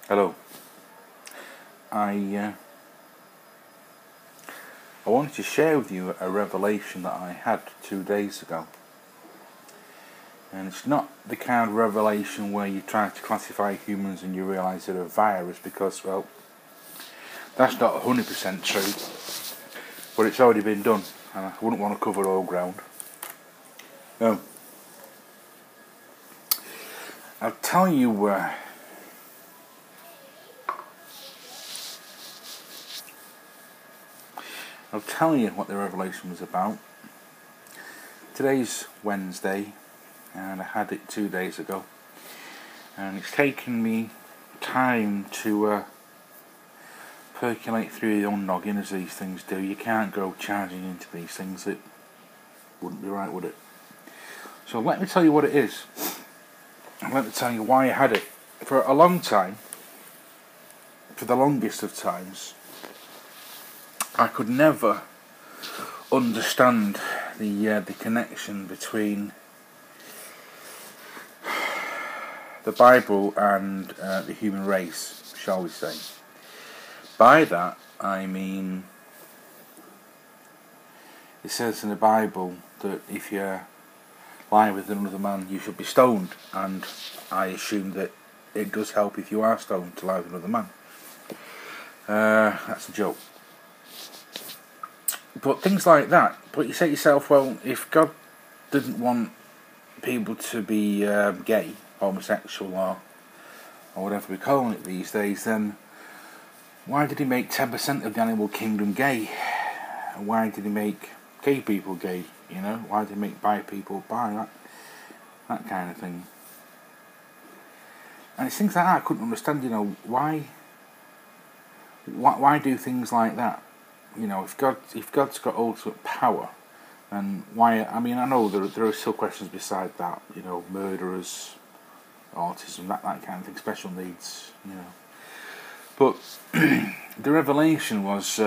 Hello. I wanted to share with you a revelation that I had 2 days ago. And it's not the kind of revelation where you try to classify humans and you realise they're a virus, because, well, that's not 100% true. But it's already been done, and I wouldn't want to cover all ground. No. I'll tell you what the revelation was about. Today's Wednesday, and I had it 2 days ago, and it's taken me time to percolate through your own noggin, as these things do. You can't go charging into these things. It wouldn't be right, would it? So let me tell you what it is. Let me tell you why I had it. For a long time, for the longest of times, I could never understand the connection between the Bible and the human race, shall we say. By that, I mean, it says in the Bible that if you lie with another man, you should be stoned, and I assume that it does help if you are stoned to lie with another man. That's a joke. But things like that. But you say to yourself, well, if God didn't want people to be gay, homosexual, or whatever we're calling it these days, then why did he make 10% of the animal kingdom gay? And why did he make gay people gay? You know, why did he make bi people bi? That kind of thing. And it's things like that I couldn't understand. You know, why do things like that? You know, if God's got ultimate power, then why? I mean, I know there are still questions beside that. You know, murderers, autism, that kind of thing, special needs. You know, but the revelation was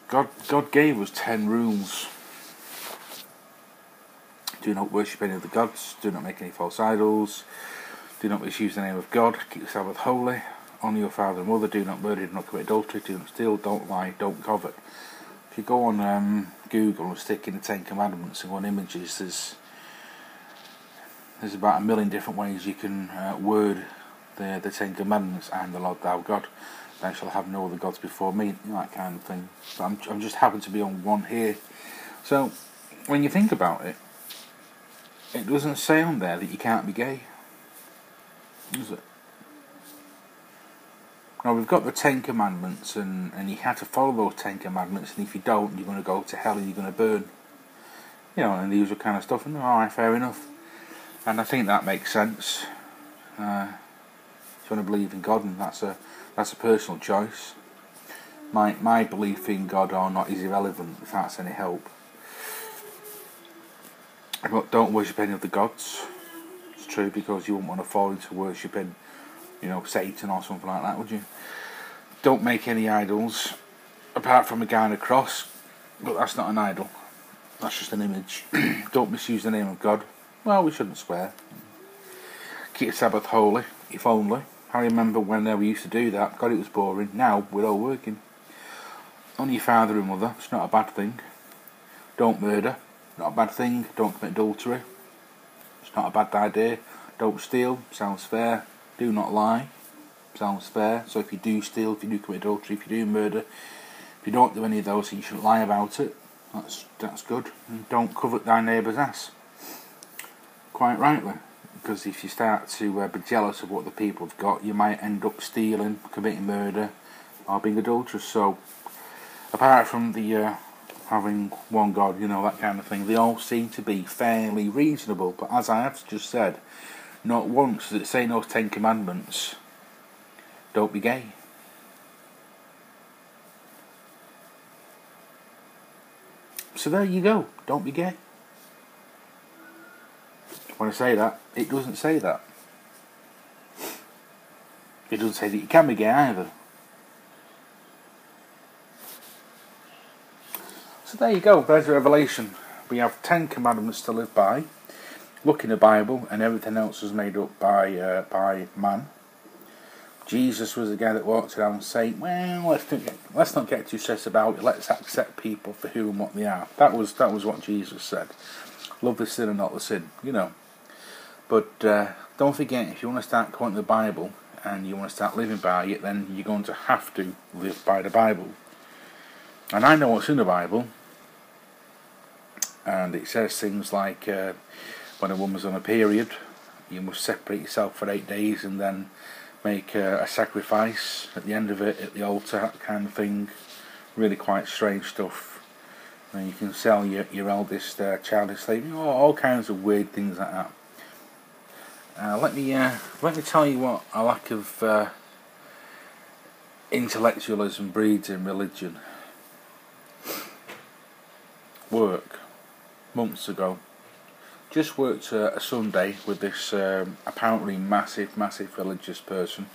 God gave us 10 rules. Do not worship any of the gods. Do not make any false idols. Do not misuse the name of God. Keep the Sabbath holy. Honour your father and mother. Do not murder. Do not commit adultery. Do not steal. Don't lie. Don't covet. If you go on Google and stick in the 10 Commandments and go on images, there's about 1 million different ways you can word the 10 Commandments. I am the Lord thy God. Thou shalt have no other gods before me. You know, that kind of thing. But I'm just happen to be on one here. So when you think about it, it doesn't say on there that you can't be gay, does it? Now, we've got the 10 Commandments, and you have to follow those 10 Commandments, and if you don't, you're going to go to hell and you're going to burn. You know, and the usual kind of stuff, and alright, fair enough. And I think that makes sense. If you want to believe in God, and that's a personal choice. My belief in God or not is irrelevant, if that's any help. But don't worship any of the gods. It's true, because you wouldn't want to fall into worshipping, you know, Satan or something like that, would you? Don't make any idols, apart from a guy on a cross, but that's not an idol. That's just an image. Don't misuse the name of God. Well, we shouldn't swear. Keep the Sabbath holy, if only. I remember when we used to do that. God, it was boring. Now we're all working. Honour your father and mother. It's not a bad thing. Don't murder. Not a bad thing. Don't commit adultery. It's not a bad idea. Don't steal. Sounds fair. Do not lie. Sounds fair. So if you do steal, if you do commit adultery, if you do murder, if you don't do any of those, you shouldn't lie about it. That's good. And don't covet thy neighbour's ass. Quite rightly. Because if you start to be jealous of what the people have got, you might end up stealing, committing murder, or being adulterous. So, apart from the having one God, you know, that kind of thing, they all seem to be fairly reasonable. But as I have just said, not once does it say in those 10 Commandments, don't be gay. So there you go, don't be gay. When I say that, it doesn't say that. It doesn't say that you can be gay either. So there you go, there's a revelation. We have 10 commandments to live by. Look in the Bible, and everything else is made up by man. Jesus was the guy that walked around saying, well, let's not get too stressed about it, let's accept people for who and what they are. That was what Jesus said. Love the sin and not the sin, you know. But don't forget, if you want to start quoting the Bible and you want to start living by it, then you're going to have to live by the Bible. And I know what's in the Bible, and it says things like when a woman's on a period, you must separate yourself for 8 days and then make a sacrifice at the end of it at the altar, that kind of thing. Really quite strange stuff. And you can sell your eldest child as slave, all kinds of weird things like that. Let me tell you what a lack of intellectualism breeds in religion. Work. Months ago, just worked a Sunday with this apparently massive religious person.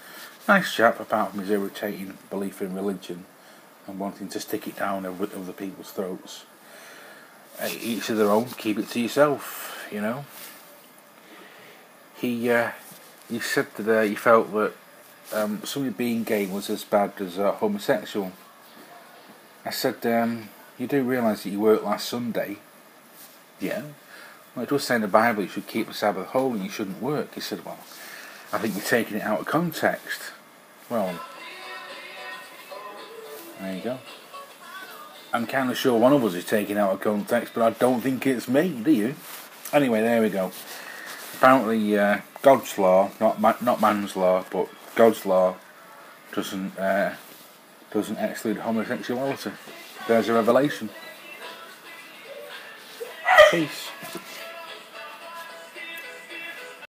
Nice chap, apart from his irritating belief in religion and wanting to stick it down other people's throats. Each of their own, keep it to yourself, you know. He said that he felt that somebody being gay was as bad as homosexual. I said, you do realise that you worked last Sunday? Yeah. Well, it does say in the Bible you should keep the Sabbath holy and you shouldn't work. He said, well, I think you're taking it out of context. Well, there you go. I'm kind of sure one of us is taking it out of context, but I don't think it's me, do you? Anyway, there we go. Apparently, God's law, not man's law, but God's law doesn't exclude homosexuality. There's a revelation. Peace.